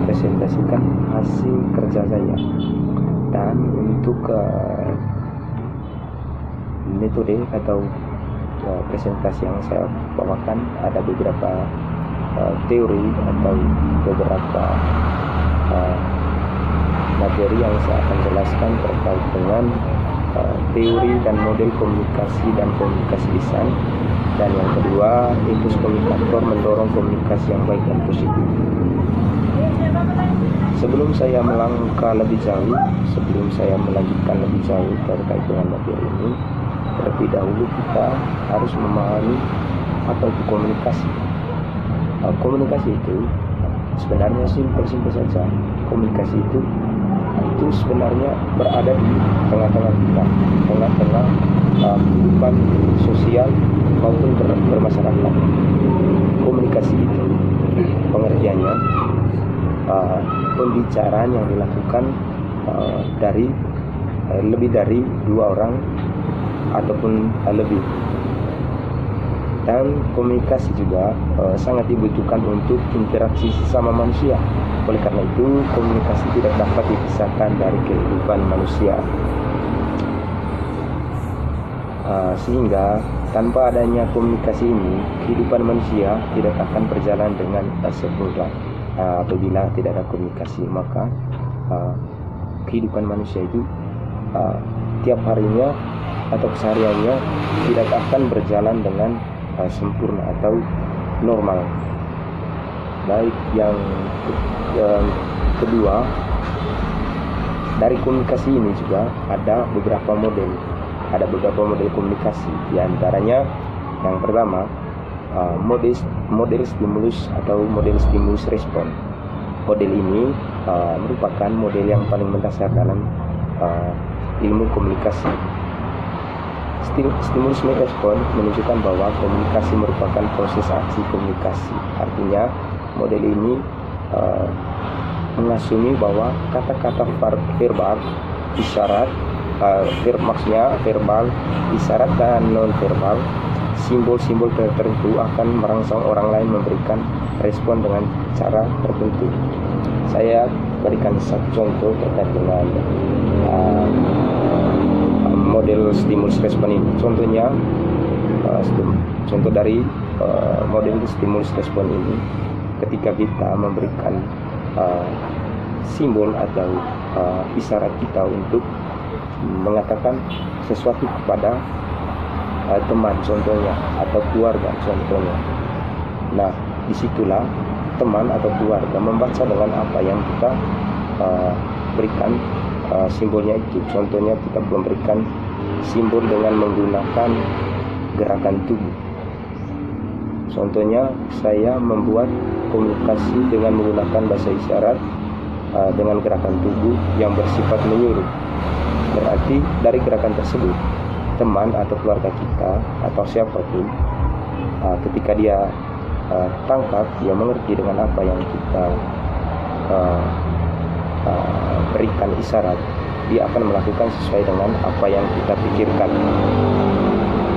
mempresentasikan hasil kerja saya. Dan untuk metode atau presentasi yang saya bawakan, ada beberapa teori atau beberapa materi yang saya akan jelaskan terkait dengan teori dan model komunikasi dan komunikasi lisan. Dan yang kedua, etos komunikator mendorong komunikasi yang baik dan positif. Sebelum saya melangkah lebih jauh, sebelum saya melanjutkan lebih jauh terkait dengan materi ini, terlebih dahulu kita harus memahami apa itu komunikasi. Komunikasi itu sebenarnya simpel saja. Komunikasi itu sebenarnya berada di tengah-tengah kita, tengah-tengah kehidupan sosial maupun bermasyarakat. Komunikasi itu pengertiannya pembicaraan yang dilakukan dari lebih dari dua orang ataupun lebih. Dan komunikasi juga sangat dibutuhkan untuk interaksi sesama manusia. Oleh karena itu, komunikasi tidak dapat dipisahkan dari kehidupan manusia. Sehingga tanpa adanya komunikasi ini, kehidupan manusia tidak akan berjalan dengan sempurna. Apabila tidak ada komunikasi, maka kehidupan manusia itu tiap harinya atau kesehariannya tidak akan berjalan dengan sempurna atau normal. Baik, yang kedua, dari komunikasi ini juga ada beberapa model komunikasi. Di antaranya yang pertama, model stimulus atau model stimulus respon. Model ini merupakan model yang paling mendasar dalam ilmu komunikasi. Stimulus respon menunjukkan bahwa komunikasi merupakan proses aksi komunikasi. Artinya model ini mengasumi bahwa kata-kata verbal, isyarat, maksudnya verbal, isyarat dan non-verbal, simbol-simbol tertentu akan merangsang orang lain memberikan respon dengan cara tertentu. Saya berikan satu contoh terkait dengan model stimulus respon ini. Contohnya, contoh dari model stimulus respon ini, ketika kita memberikan simbol atau isyarat kita untuk mengatakan sesuatu kepada teman contohnya, atau keluarga contohnya. Nah, disitulah teman atau keluarga membaca dengan apa yang kita berikan simbolnya itu. Contohnya kita memberikan simbol dengan menggunakan gerakan tubuh. Contohnya saya membuat komunikasi dengan menggunakan bahasa isyarat dengan gerakan tubuh yang bersifat menyuruh. Berarti dari gerakan tersebut, teman atau keluarga kita atau siapapun, ketika dia tangkap, dia mengerti dengan apa yang kita berikan isyarat, dia akan melakukan sesuai dengan apa yang kita pikirkan.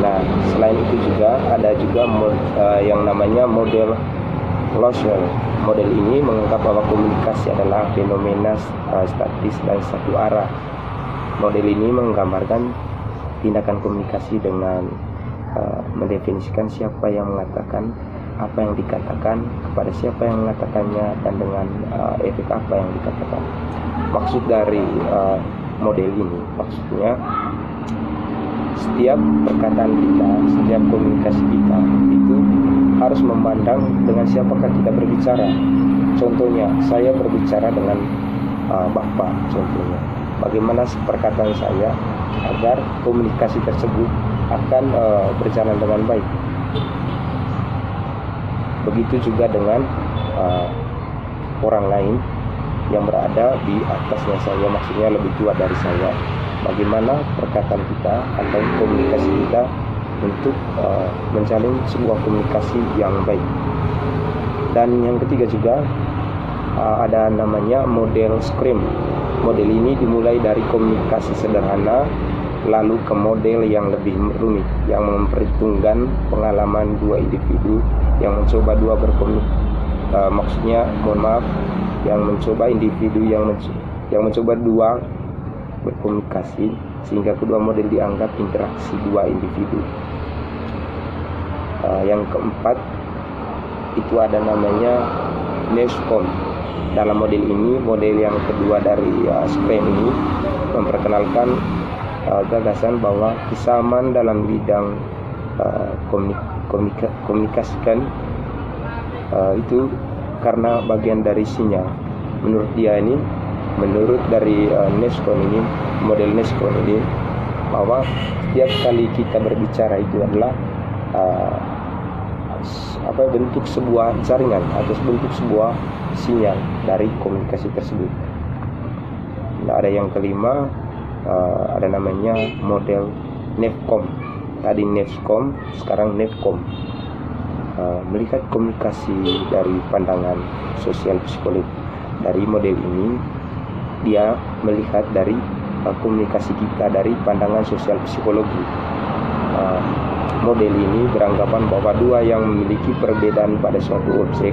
Nah, selain itu juga ada juga yang namanya model Loswell. Model ini menganggap bahwa komunikasi adalah fenomena statis dan satu arah. Model ini menggambarkan tindakan komunikasi dengan mendefinisikan siapa yang mengatakan apa yang dikatakan, kepada siapa yang mengatakannya, dan dengan efek apa yang dikatakan. Maksud dari model ini, maksudnya setiap perkataan kita, setiap komunikasi kita itu harus memandang dengan siapakah kita berbicara. Contohnya, saya berbicara dengan Bapak, contohnya. Bagaimana perkataan saya agar komunikasi tersebut akan berjalan dengan baik. Begitu juga dengan orang lain yang berada di atasnya saya, maksudnya lebih tua dari saya. Bagaimana perkataan kita atau komunikasi kita untuk menjalin sebuah komunikasi yang baik. Dan yang ketiga juga ada namanya model Scrum. Model ini dimulai dari komunikasi sederhana lalu ke model yang lebih rumit, yang memperhitungkan pengalaman dua individu yang mencoba maksudnya yang mencoba individu yang mencoba dua berkomunikasi, sehingga kedua model dianggap interaksi dua individu. Yang keempat itu ada namanya Newscom. Dalam model ini, model yang kedua dari Scrum ini memperkenalkan gagasan bahwa kesamaan dalam bidang komunikasikan itu karena bagian dari sinyal. Menurut dia ini, menurut dari Newscom ini, model Newscom ini, bahwa setiap kali kita berbicara itu adalah bentuk sebuah jaringan atau bentuk sebuah sinyal dari komunikasi tersebut. Nah, ada yang kelima, ada namanya model Nefcom. Tadi Newscom, sekarang Nefcom. Melihat komunikasi dari pandangan sosial psikologi. Dari model ini, dia melihat dari komunikasi kita dari pandangan sosial psikologi. Model ini beranggapan bahwa dua yang memiliki perbedaan pada suatu objek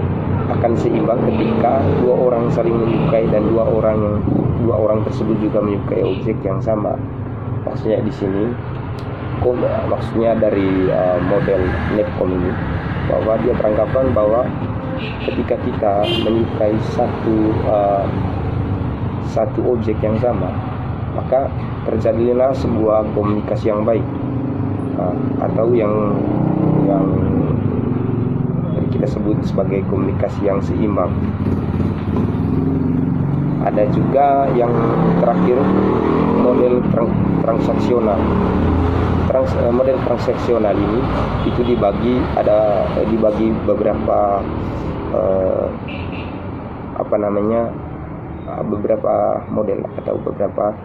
akan seimbang ketika dua orang saling menyukai dan dua orang tersebut juga menyukai objek yang sama. Maksudnya di sini, maksudnya dari model Nefcom ini, bahwa dia beranggapan bahwa ketika kita menyukai satu objek yang sama, maka terjadilah sebuah komunikasi yang baik, atau yang kita sebut sebagai komunikasi yang seimbang. Ada juga yang terakhir, model transaksional. Model transaksional ini itu dibagi beberapa beberapa model atau beberapa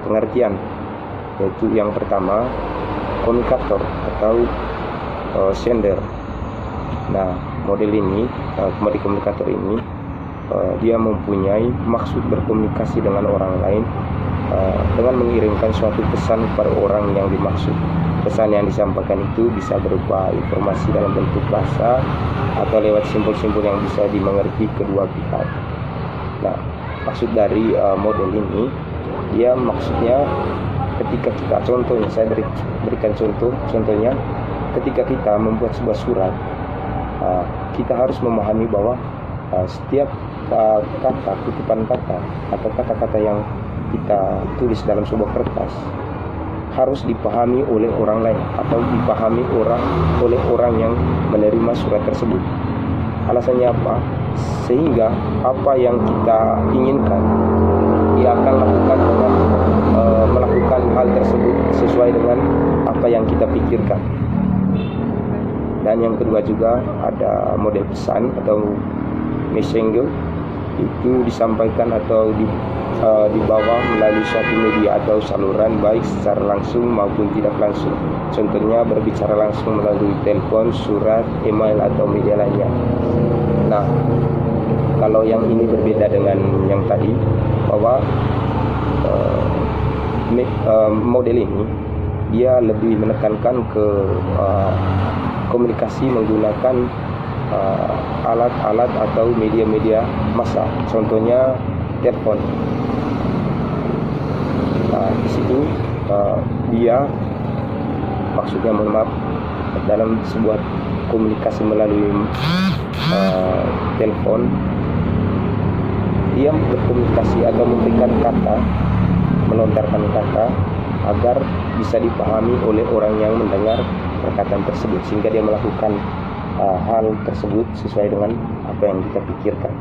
pengertian, yaitu yang pertama komunikator atau sender. Nah, model komunikator ini dia mempunyai maksud berkomunikasi dengan orang lain dengan mengirimkan suatu pesan kepada orang yang dimaksud. Pesan yang disampaikan itu bisa berupa informasi dalam bentuk bahasa atau lewat simbol-simbol yang bisa dimengerti kedua pihak. Nah, maksud dari model ini, dia maksudnya ketika kita, contohnya saya berikan contohnya, ketika kita membuat sebuah surat, kita harus memahami bahwa setiap kata, kutipan kata atau kata-kata yang kita tulis dalam sebuah kertas harus dipahami oleh orang lain atau dipahami oleh orang yang menerima surat tersebut. Alasannya apa? Sehingga apa yang kita inginkan, dia akan melakukan hal tersebut sesuai dengan apa yang kita pikirkan. Dan yang kedua juga ada model pesan atau messenger, itu disampaikan atau dibawa melalui suatu media atau saluran, baik secara langsung maupun tidak langsung. Contohnya berbicara langsung melalui telepon, surat, email atau media lainnya. Nah, kalau yang ini berbeda dengan yang tadi, bahwa model ini dia lebih menekankan ke komunikasi menggunakan alat-alat atau media-media massa, contohnya telepon. Nah, di situ dia maksudnya, dalam sebuah komunikasi melalui telepon, dia berkomunikasi atau memberikan kata, melontarkan kata agar bisa dipahami oleh orang yang mendengar perkataan tersebut, sehingga dia melakukan hal tersebut sesuai dengan apa yang kita pikirkan.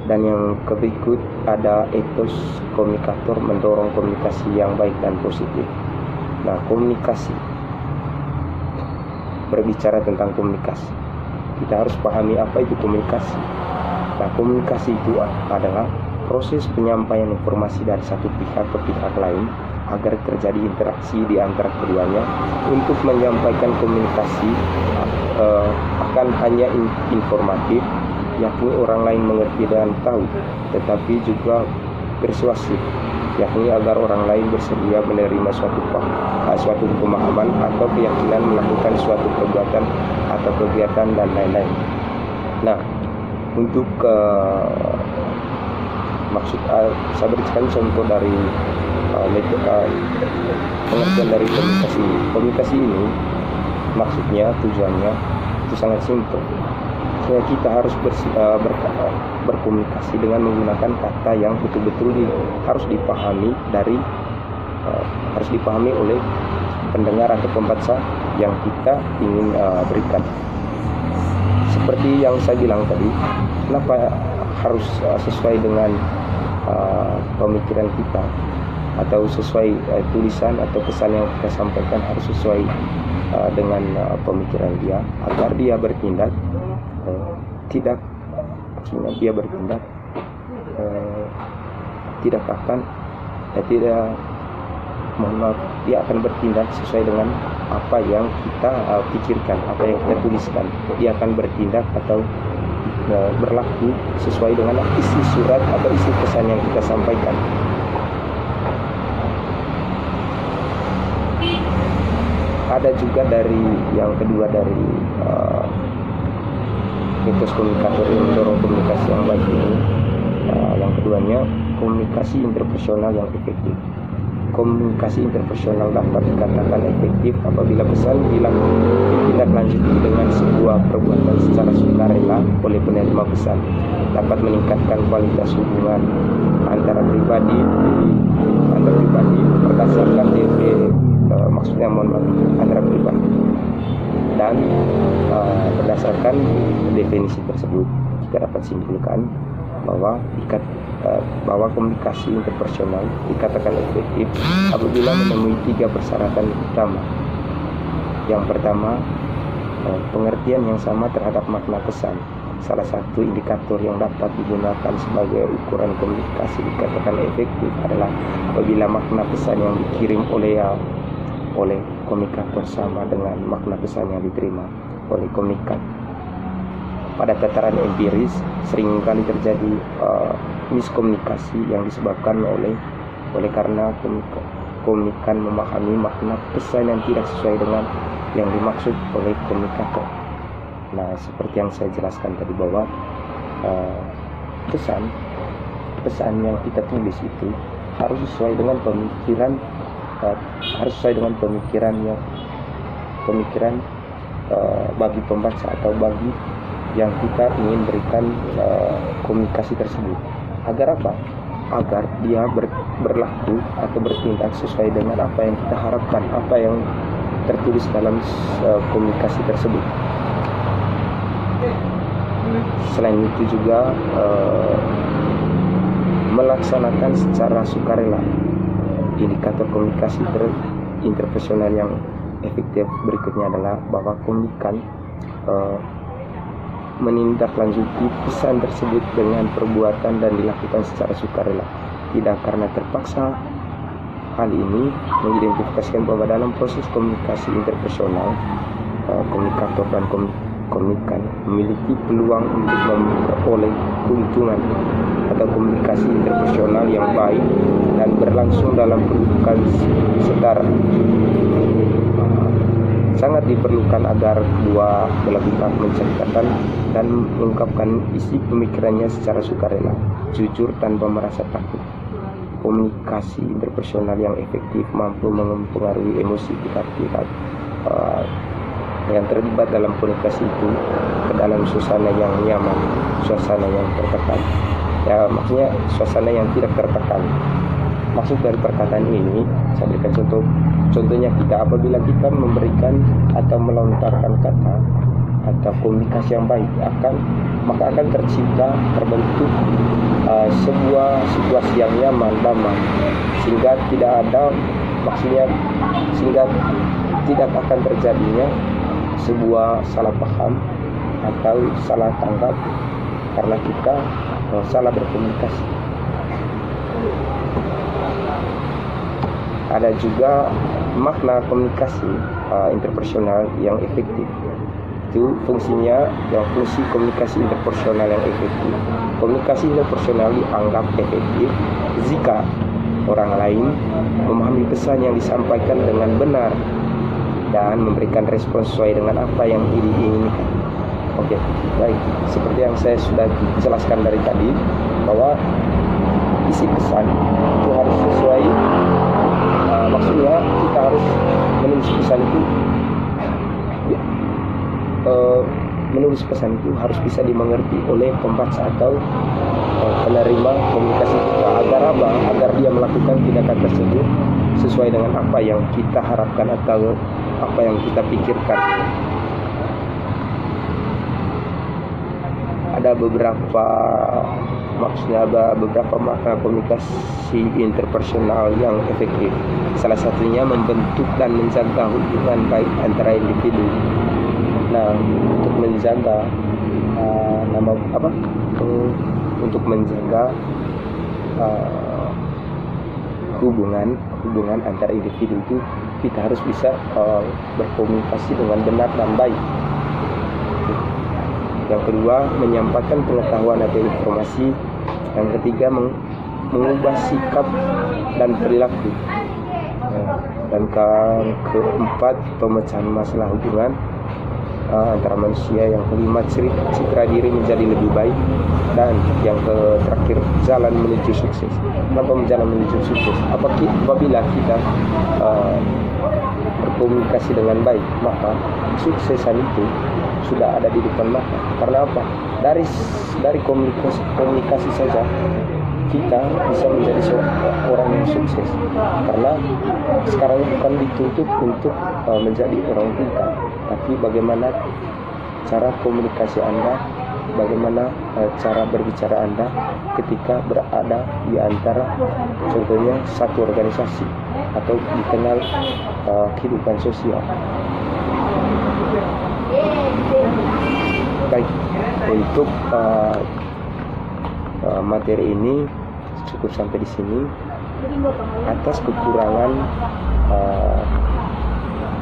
Dan yang berikut ada etos komunikator mendorong komunikasi yang baik dan positif. Nah, komunikasi, berbicara tentang komunikasi, kita harus pahami apa itu komunikasi. Nah, komunikasi itu adalah proses penyampaian informasi dari satu pihak ke pihak lain agar terjadi interaksi di antara keduanya. Untuk menyampaikan komunikasi akan hanya informatif, yakni orang lain mengerti dan tahu, tetapi juga persuasif, yakni agar orang lain bersedia menerima suatu pemahaman atau keyakinan melakukan suatu perbuatan atau kegiatan dan lain-lain. Nah, untuk maksud saya berikan contoh dari pengertian dari komunikasi. Komunikasi ini maksudnya, tujuannya itu sangat simpel. Kita harus berkomunikasi dengan menggunakan kata yang betul-betul harus dipahami oleh pendengar atau pembaca yang kita ingin berikan. Seperti yang saya bilang tadi, kenapa harus sesuai dengan pemikiran kita, atau sesuai tulisan atau pesan yang kita sampaikan harus sesuai dengan pemikiran dia, agar dia bertindak dia akan bertindak sesuai dengan apa yang kita pikirkan, apa yang kita tuliskan. Dia akan bertindak atau berlaku sesuai dengan isi surat atau isi pesan yang kita sampaikan. Ada juga dari yang kedua dari mitos komunikator yang mendorong komunikasi yang baik ini, yang keduanya komunikasi interpersonal yang efektif. Komunikasi interpersonal dapat dikatakan efektif apabila pesan ditindaklanjuti dengan sebuah perbuatan secara sukarela oleh penerima pesan, dapat meningkatkan kualitas hubungan antara pribadi berdasarkan antara pribadi, dan berdasarkan definisi tersebut kita dapat simpulkan bahwa komunikasi interpersonal dikatakan efektif apabila memenuhi 3 persyaratan utama. Yang pertama, pengertian yang sama terhadap makna pesan. Salah satu indikator yang dapat digunakan sebagai ukuran komunikasi dikatakan efektif adalah apabila makna pesan yang dikirim oleh komunikator sama dengan makna pesan yang diterima oleh komunikan. Pada tataran empiris, seringkali terjadi miskomunikasi yang disebabkan oleh karena komunikan memahami makna pesan yang tidak sesuai dengan yang dimaksud oleh komunikator. Nah, seperti yang saya jelaskan tadi bahwa pesan yang kita tulis itu harus sesuai dengan pemikiran bagi pembaca atau bagi yang kita ingin berikan komunikasi tersebut. Agar apa? Agar dia berlaku atau bertindak sesuai dengan apa yang kita harapkan, apa yang tertulis dalam komunikasi tersebut. Selain itu juga melaksanakan secara sukarela. Indikator komunikasi interpersonal yang efektif berikutnya adalah bahwa komunikan menindaklanjuti pesan tersebut dengan perbuatan dan dilakukan secara sukarela, tidak karena terpaksa. Hal ini mengidentifikasikan bahwa dalam proses komunikasi interpersonal, komunikator dan komunikan memiliki peluang untuk memperoleh keuntungan atau komunikasi interpersonal yang baik dan berlangsung dalam kedudukan setara. Sangat diperlukan agar kedua belah pihak menceritakan dan mengungkapkan isi pemikirannya secara sukarela, jujur tanpa merasa takut. Komunikasi interpersonal yang efektif mampu mempengaruhi emosi pihak-pihak yang terlibat dalam komunikasi itu ke dalam suasana yang nyaman, suasana yang tertekan. Ya, maksudnya suasana yang tidak tertekan. Maksud dari perkataan ini, saya berikan contohnya apabila kita memberikan atau melontarkan kata atau komunikasi yang baik, maka akan terbentuk sebuah situasi yang nyaman, damai, sehingga tidak akan terjadinya sebuah salah paham atau salah tanggap karena kita salah berkomunikasi. Ada juga makna komunikasi interpersonal yang efektif. Itu fungsi komunikasi interpersonal yang efektif. Komunikasi interpersonal dianggap efektif jika orang lain memahami pesan yang disampaikan dengan benar dan memberikan respon sesuai dengan apa yang diinginkan. Oke, baik. Seperti yang saya sudah jelaskan dari tadi, bahwa isi pesan itu harus sesuai. Maksudnya kita harus menulis pesan itu, menulis pesan itu harus bisa dimengerti oleh pembaca atau penerima komunikasi kita. Agar apa? Agar dia melakukan tindakan tersebut sesuai dengan apa yang kita harapkan atau apa yang kita pikirkan. Ada beberapa makna komunikasi interpersonal yang efektif. Salah satunya membentuk dan menjaga hubungan baik antara individu. Nah, untuk menjaga untuk menjaga hubungan antara individu itu, kita harus bisa berkomunikasi dengan benar dan baik. Yang kedua, menyampaikan pengetahuan atau informasi. Yang ketiga, mengubah sikap dan perilaku. Dan keempat, pemecahan masalah hubungan antara manusia. Yang kelima, citra diri menjadi lebih baik. Dan yang terakhir, jalan menuju sukses. Kenapa jalan menuju sukses? Apabila kita berkomunikasi dengan baik, maka suksesan itu sudah ada di depan mata. Karena apa? Dari komunikasi saja kita bisa menjadi orang yang sukses. Karena sekarang bukan dituntut untuk menjadi orang pintar, tapi bagaimana cara komunikasi Anda, bagaimana cara berbicara Anda ketika berada di antara, contohnya, satu organisasi atau di tengah kehidupan sosial. Baik, untuk materi ini cukup sampai di sini. Atas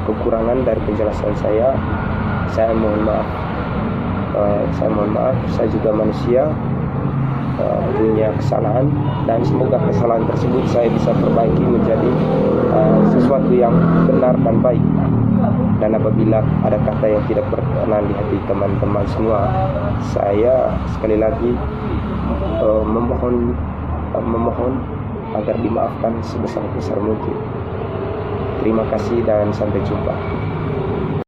kekurangan dari penjelasan saya mohon maaf. Saya juga manusia, punya kesalahan, dan semoga kesalahan tersebut saya bisa perbaiki menjadi sesuatu yang benar dan baik. Dan apabila ada kata yang tidak berkenan di hati teman-teman semua, saya sekali lagi memohon agar dimaafkan sebesar-besar mungkin. Terima kasih dan sampai jumpa.